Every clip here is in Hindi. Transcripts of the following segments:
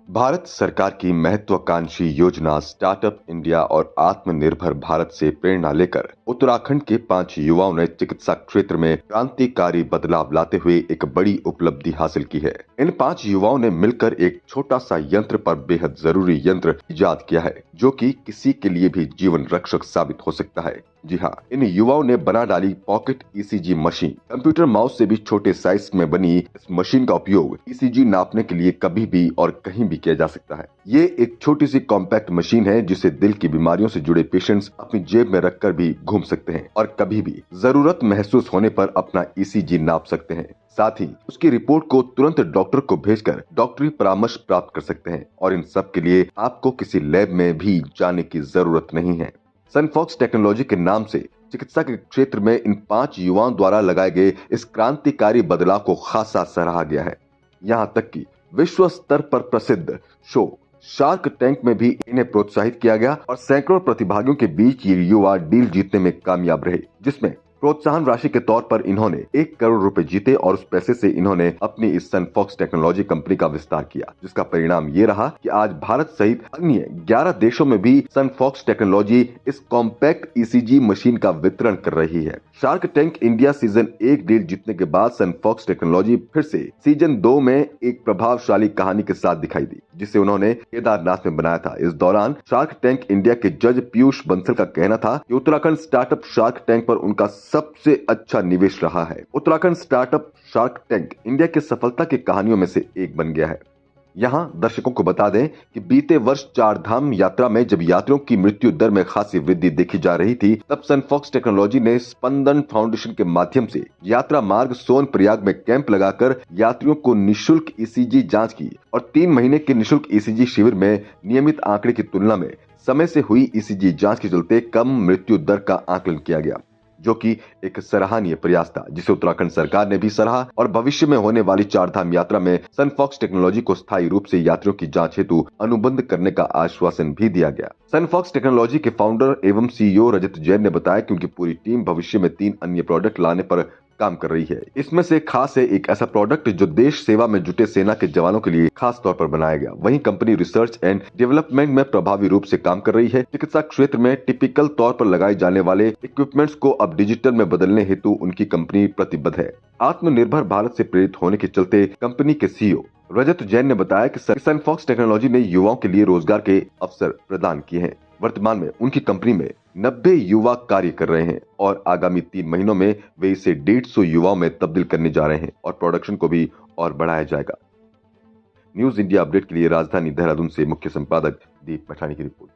भारत सरकार की महत्वाकांक्षी योजना स्टार्टअप इंडिया और आत्मनिर्भर भारत से प्रेरणा लेकर उत्तराखंड के 5 युवाओं ने चिकित्सा क्षेत्र में क्रांतिकारी बदलाव लाते हुए एक बड़ी उपलब्धि हासिल की है। इन 5 युवाओं ने मिलकर एक छोटा सा यंत्र पर बेहद जरूरी यंत्र इजाद किया है, जो कि किसी के लिए भी जीवन रक्षक साबित हो सकता है। जी हाँ, इन युवाओं ने बना डाली pocket ECG machine. Computer mouse से भी छोटे साइज में बनी इस मशीन का उपयोग ईसीजी नापने के लिए कभी भी और कहीं भी किया जा सकता है। ये एक छोटी सी कॉम्पैक्ट मशीन है जिसे दिल की बीमारियों से जुड़े पेशेंट्स अपनी जेब में रखकर भी घूम सकते हैं और कभी भी जरूरत महसूस होने पर अपना ईसीजी नाप सकते हैं। साथ ही उसकी रिपोर्ट को तुरंत डॉक्टर को भेजकर डॉक्टरी परामर्श प्राप्त कर सकते हैं और इन सब के लिए आपको किसी लैब में भी जाने की जरूरत नहीं है। सनफॉक्स टेक्नोलॉजी के नाम से चिकित्सा के क्षेत्र में इन 5 युवाओं द्वारा लगाए गए इस क्रांतिकारी बदलाव को खासा सराहा गया है। यहाँ तक कि विश्व स्तर पर प्रसिद्ध शो शार्क टैंक में भी इन्हें प्रोत्साहित किया गया और सैकड़ों प्रतिभागियों के बीच ये युवा डील जीतने में कामयाब रहे, जिसमें प्रोत्साहन राशि के तौर पर इन्होंने 1 करोड़ रुपए जीते और उस पैसे से इन्होंने अपनी इस सनफॉक्स टेक्नोलॉजी कंपनी का विस्तार किया, जिसका परिणाम ये रहा कि आज भारत सहित अन्य 11 देशों में भी सनफॉक्स टेक्नोलॉजी इस कॉम्पैक्ट ईसीजी मशीन का वितरण कर रही है। Shark tank India season 1 deal जीतने के बाद सनफॉक्स टेक्नोलॉजी फिर से सीजन 2 में एक प्रभावशाली कहानी के साथ दिखाई दी, जिसे उन्होंने केदारनाथ में बनाया था। इस दौरान शार्क टैंक इंडिया के जज पीयूष बंसल का कहना था कि उत्तराखंड स्टार्टअप शार्क टैंक पर उनका सबसे अच्छा निवेश रहा है। Uttarakhand startup shark tank India की सफलता की कहानियों में से एक बन गया है। यहाँ दर्शकों को बता दें कि बीते वर्ष 4 धाम यात्रा में जब यात्रियों की मृत्यु दर में खासी वृद्धि देखी जा रही थी, तब सनफॉक्स टेक्नोलॉजी ने स्पंदन फाउंडेशन के माध्यम से यात्रा मार्ग सोनप्रयाग में कैंप लगाकर यात्रियों को निशुल्क ईसीजी जांच की और 3 महीने के निशुल्क ईसीजी शिविर में नियमित आंकड़े की तुलना में समय से हुई ईसीजी जांच के चलते कम मृत्यु दर का आकलन किया गया, जो कि एक सराहनीय प्रयास था, जिसे उत्तराखंड सरकार ने भी सराहा और भविष्य में होने वाली 4 धाम यात्रा में सनफॉक्स टेक्नोलॉजी को स्थायी रूप से यात्रियों की जांच हेतु अनुबंध करने का आश्वासन भी दिया गया। सनफॉक्स टेक्नोलॉजी के फाउंडर एवं सीईओ रजत जैन ने बताया कि उनकी पूरी टीम भविष्य में 3 अन्य प्रोडक्ट लाने पर काम कर रही है। इसमें से खास है एक ऐसा प्रोडक्ट जो देश सेवा में जुटे सेना के जवानों के लिए खास तौर पर बनाया गया। वहीं कंपनी रिसर्च एंड डेवलपमेंट में प्रभावी रूप से काम कर रही है। चिकित्सा क्षेत्र में टिपिकल तौर पर लगाए जाने वाले इक्विपमेंट्स को अब डिजिटल में बदलने हेतु उनकी कंपनी प्रतिबद्ध है। आत्मनिर्भर भारत से प्रेरित होने के चलते कंपनी के सीईओ रजत जैन ने बताया कि सनफॉक्स टेक्नोलॉजी ने युवाओं के लिए रोजगार के अवसर प्रदान किए हैं। वर्तमान में उनकी कंपनी में 90 युवा कार्य कर रहे हैं और आगामी 3 महीनों में वे इसे 150 युवाओं में तब्दील करने जा रहे हैं और प्रोडक्शन को भी और बढ़ाया जाएगा। न्यूज इंडिया अपडेट के लिए राजधानी देहरादून से मुख्य संपादक दीप पठानी की रिपोर्ट।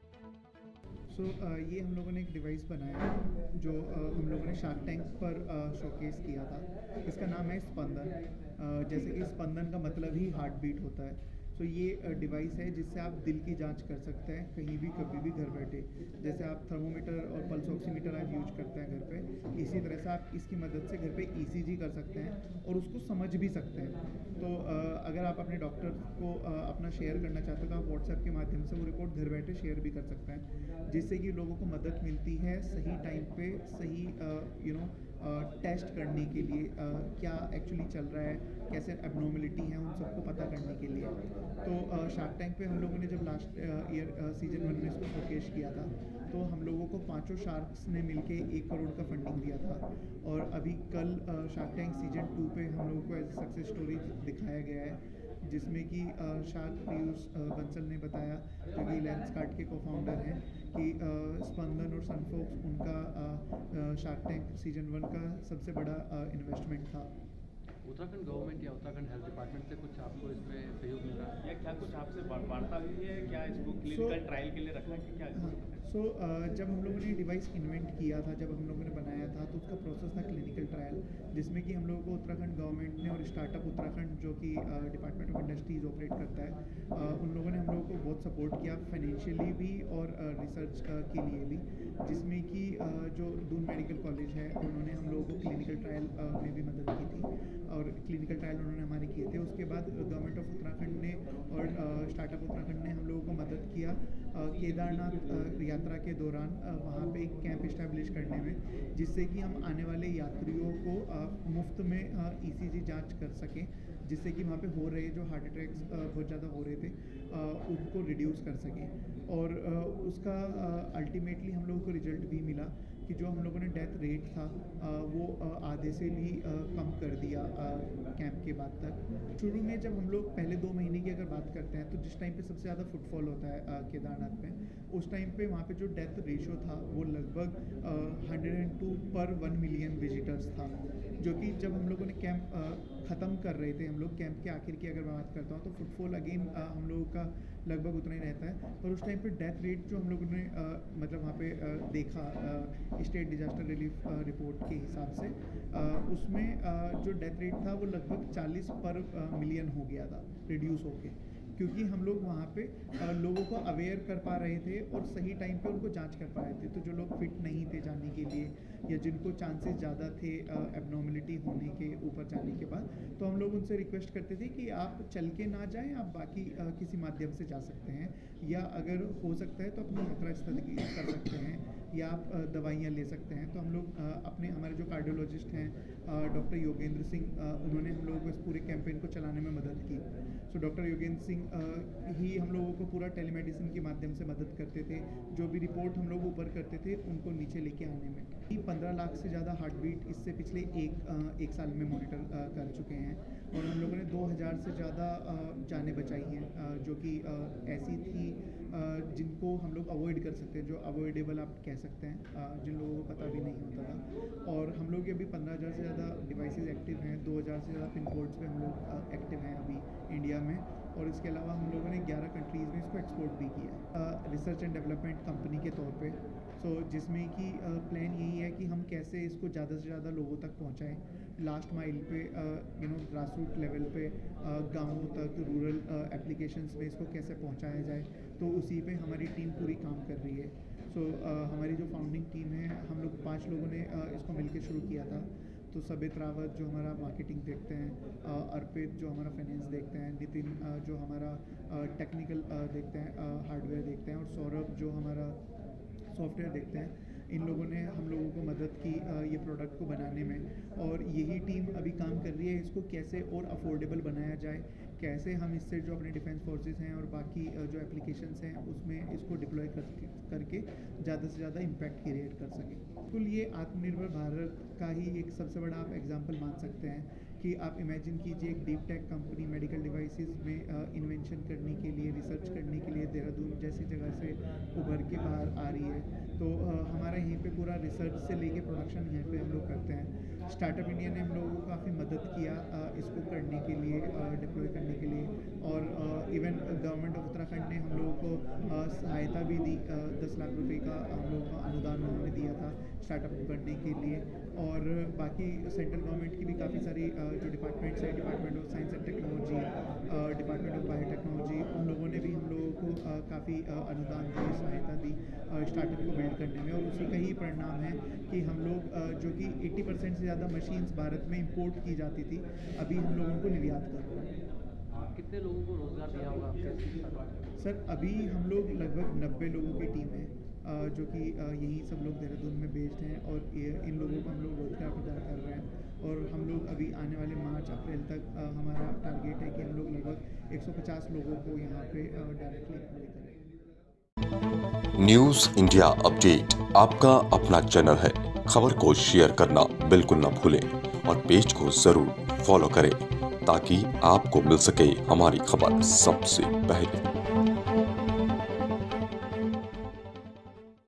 ये हम लोगों ने एक डिवाइस बनाया जो हम लोगों ने शार्क टैंक पर शोकेस किया था। इसका नाम है स्पंदन। जैसे कि स्पंदन का मतलब ही हार्ट बीट होता है। ये डिवाइस है जिससे आप दिल की जांच कर सकते हैं कहीं भी कभी भी घर बैठे। जैसे आप थर्मोमीटर और पल्स ऑक्सीमीटर आज यूज करते हैं घर पे, इसी तरह से आप इसकी मदद से घर पे ईसीजी कर सकते हैं और उसको समझ भी सकते हैं। तो अगर आप अपने डॉक्टर को अपना शेयर करना चाहते हो तो आप व्हाट्सएप के माध्यम से वो रिपोर्ट घर बैठे शेयर भी कर सकते हैं, जिससे कि लोगों को मदद मिलती है सही टाइम पे सही टेस्ट करने के लिए क्या एक्चुअली चल रहा है, कैसे एबनॉर्मलिटी है, उन सबको पता करने के लिए। तो शार्क टैंक पे हम लोगों ने जब लास्ट ईयर सीजन 1 में इसको शोकेश किया था, तो हम लोगों को 5 शार्क्स ने मिलके 1 करोड़ का फंडिंग दिया था। और अभी कल शार्क टैंक सीजन 2 पे हम लोगों को एज ए सक्सेस स्टोरी दिखाया गया है, जिसमें कि शार्क पीयूष बंसल ने बताया, जो कि लेंसकार्ट के को-फाउंडर हैं, कि स्पंदन और सनफॉक्स उनका शार्क टैंक सीजन 1 का सबसे बड़ा इन्वेस्टमेंट था। उत्तराखंड गवर्नमेंट या उत्तराखंड हेल्थ डिपार्टमेंट से कुछ आपको इसमें सहयोग मिल रहा है या क्या कुछ आपसे वार्ता हुई है, क्या इसको क्लिनिकल ट्रायल के लिए रखा है, क्या? जब हम लोगों ने डिवाइस इन्वेंट किया था, जब हम लोगों ने बनाया था, तो उसका प्रोसेस था क्लिनिकल ट्रायल, जिसमें कि हम लोगों को उत्तराखंड गवर्नमेंट ने और स्टार्टअप उत्तराखंड जो कि डिपार्टमेंट ऑफ इंडस्ट्रीज ऑपरेट करता है, उन लोगों ने हम लोगों को बहुत सपोर्ट किया फाइनेंशियली भी और रिसर्च के लिए भी, जिसमें कि जो दून मेडिकल कॉलेज है उन्होंने हम लोगों को क्लिनिकल ट्रायल में भी मदद की थी और क्लिनिकल ट्रायल उन्होंने हमारे किए थे। उसके बाद गवर्नमेंट ऑफ उत्तराखंड ने और स्टार्टअप उत्तराखंड ने हम लोगों को मदद किया केदारनाथ यात्रा के दौरान वहाँ पे एक कैंप इस्टेब्लिश करने में, जिससे कि हम आने वाले यात्रियों को मुफ्त में ECG जांच कर सकें, जिससे कि वहाँ पे हो रहे जो हार्ट अटैक्स बहुत ज़्यादा हो रहे थे उनको रिड्यूस कर सकें। और उसका अल्टीमेटली हम लोगों को रिजल्ट भी मिला कि जो हम लोगों ने डेथ रेट था वो आधे से भी कम कर दिया कैंप के बाद तक। शुरू में जब हम लोग पहले 2 महीने की अगर बात करते हैं तो जिस टाइम पे सबसे ज़्यादा फुटफॉल होता है केदारनाथ में, उस टाइम पे वहाँ पे जो डेथ रेशो था वो लगभग 102 पर 1 मिलियन विजिटर्स था, जो कि जब हम लोगों ने कैंप ख़त्म कर रहे थे, हम लोग कैंप के आखिर की अगर मैं बात करता हूँ तो फुटफॉल अगेन हम लोगों का लगभग उतना ही रहता है। पर उस टाइम पे डेथ रेट जो हम लोगों ने मतलब वहाँ पे देखा स्टेट डिजास्टर रिलीफ रिपोर्ट के हिसाब से, उसमें जो डेथ रेट था वो लगभग 40 पर मिलियन हो गया था, रिड्यूस होके, क्योंकि हम लोग वहाँ पे लोगों को अवेयर कर पा रहे थे और सही टाइम पे उनको जांच कर पा रहे थे। तो जो लोग फिट नहीं थे जाने के लिए या जिनको चांसेस ज़्यादा थे एबनॉर्मलिटी होने के ऊपर जाने के बाद, तो हम लोग उनसे रिक्वेस्ट करते थे कि आप चल के ना जाएं, आप बाकी किसी माध्यम से जा सकते हैं, या अगर हो सकता है तो अपनी यात्रा स्थगित कर सकते हैं, या आप दवाइयाँ ले सकते हैं। तो हम लोग अपने हमारे जो कार्डियोलॉजिस्ट हैं डॉक्टर योगेंद्र सिंह, उन्होंने हम लोगों को इस पूरे कैंपेन को चलाने में मदद की। सो डॉक्टर योगेंद्र सिंह ही हम लोगों को पूरा टेलीमेडिसिन के माध्यम से मदद करते थे। जो भी रिपोर्ट हम लोग ऊपर करते थे उनको नीचे लेके आने में। 15 लाख से ज़्यादा हार्ट बीट इससे पिछले एक साल में मॉनिटर कर चुके हैं, और हम लोगों ने 2000 से ज़्यादा जानें बचाई हैं, जो कि ऐसी थी जिनको हम लोग अवॉइड कर सकते हैं, जो अवॉइडेबल आप कह सकते हैं, जिन लोगों को पता भी नहीं होता था। और हम लोग अभी 15,000 से ज़्यादा डिवाइसेस एक्टिव हैं, 2000 से ज़्यादा पिन कोड्स पे हम लोग एक्टिव हैं अभी इंडिया में, और इसके अलावा हम लोगों ने 11 कंट्रीज़ में इसको एक्सपोर्ट भी किया है रिसर्च एंड डेवलपमेंट कंपनी के तौर पे। सो जिसमें कि प्लान यही है कि हम कैसे इसको ज़्यादा से ज़्यादा लोगों तक पहुँचाएँ, लास्ट माइल पे ग्रास रूट लेवल पे गाँवों तक, रूरल एप्लीकेशंस में इसको कैसे पहुँचाया जाए, तो उसी पे हमारी टीम पूरी काम कर रही है। सो हमारी जो फाउंडिंग टीम है, हम लोग 5 लोगों ने इसको मिलकर शुरू किया था। तो सबित रावत जो हमारा मार्केटिंग देखते हैं, अर्पित जो हमारा फाइनेंस देखते हैं, नितिन जो हमारा टेक्निकल देखते हैं, हार्डवेयर देखते हैं, और सौरभ जो हमारा सॉफ्टवेयर देखते हैं। इन लोगों ने हम लोगों को मदद की ये प्रोडक्ट को बनाने में, और यही टीम अभी काम कर रही है इसको कैसे और अफोर्डेबल बनाया जाए, कैसे हम इससे जो अपने डिफेंस फोर्सेस हैं और बाकी जो एप्लीकेशंस हैं उसमें इसको डिप्लॉय करके ज़्यादा से ज़्यादा इम्पैक्ट क्रिएट कर सकें। बिल्कुल ये आत्मनिर्भर भारत का ही एक सबसे बड़ा आप एग्जांपल मान सकते हैं कि आप इमेजिन कीजिए एक deep tech company medical devices में इन्वेंशन करने के लिए, रिसर्च करने के लिए देहरादून जैसी जगह से उभर के बाहर आ रही है। तो हमारा यहीं पे पूरा रिसर्च से लेके प्रोडक्शन यहीं पे हम लोग करते हैं। स्टार्टअप इंडिया ने हम लोगों को काफ़ी मदद किया इसको करने के लिए, डिप्लॉय करने के लिए, और इवन गवर्नमेंट ऑफ उत्तराखंड ने हम लोगों को सहायता भी दी, 10 लाख रुपए का हम लोगों को अनुदान उन्होंने दिया था स्टार्टअप करने के लिए। और बाकी सेंट्रल गवर्नमेंट की भी काफ़ी सारी जो डिपार्टमेंट्स हैं, department of science and technology, department of biotechnology, उन लोगों ने भी हम लोगों को काफ़ी अनुदान दी, सहायता दी स्टार्टअप को बिल्ड करने में। और उसी का ही परिणाम है कि हम लोग जो कि 80% से ज़्यादा मशीन्स भारत में इंपोर्ट की जाती थी, अभी हम लोगों को निर्यात कर रहे हैं। कितने लोगों को रोजगार दिया होगा आपके? सर अभी हम लोग लगभग 90 लोगों की टीम है, जो कि यही सब लोग देहरादून में बेस्ड हैं, और इन लोगों को हम लोग रोजगार प्रदान कर रहे हैं। और हम लोग अभी आने वाले मार्च अप्रैल तक हमारा टारगेट है कि हम लोग लगभग 150 लोगों को यहाँ पे डायरेक्टली एम्प्लॉय करें। न्यूज़ इंडिया अपडेट आपका अपना चैनल है। खबर को शेयर करना बिल्कुल न भूलें और पेज को जरूर फॉलो करें ताकि आपको मिल सके हमारी खबर सबसे पहले।